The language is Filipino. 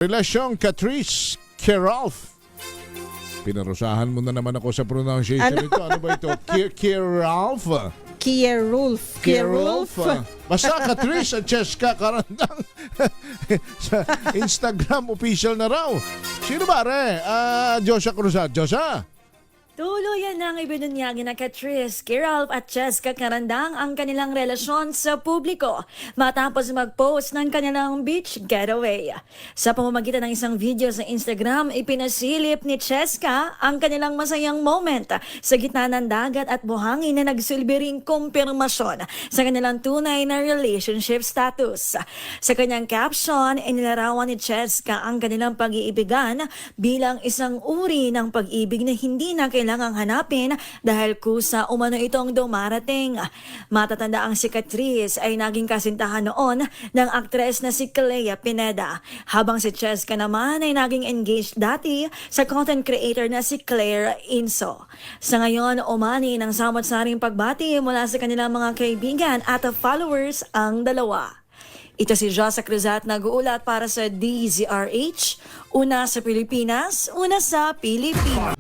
Relasyong Catrice Keralf. Pinarusahan mo na naman ako sa pronunciation nito. Ano ba ito? Keralf. Kierulf. Keralf. Basta Catrice at Cheska Karandang sa Instagram official na raw. Sino ba re? Joshua Cruzat. Joshua? Tuluyan nang ibinunyagi na Catrice, Keralf at Cheska Karandang ang kanilang relasyon sa publiko matapos mag-post ng kanilang beach getaway. Sa pamamagitan ng isang video sa Instagram, ipinasilip ni Cheska ang kanilang masayang moment sa gitna ng dagat at buhangin na nagsilbi ring kumpirmasyon sa kanilang tunay na relationship status. Sa kanyang caption, inilarawan ni Cheska ang kanilang pag-iibigan bilang isang uri ng pag-ibig na hindi na kailangang hanapin dahil kusa umano itong dumarating. Matatanda ang si Catrice ay naging kasintahan noon ng aktres na si Clea Pineda, habang si Cheska naman ay naging engaged dati sa content creator na si Claire Inso. Sa ngayon, umani ng samot-saring pagbati mula sa kanilang mga kaibigan at followers ang dalawa. Ito si Joshua Cruzat, nag-uulat para sa DZRH, una sa Pilipinas, una sa Pilipinas.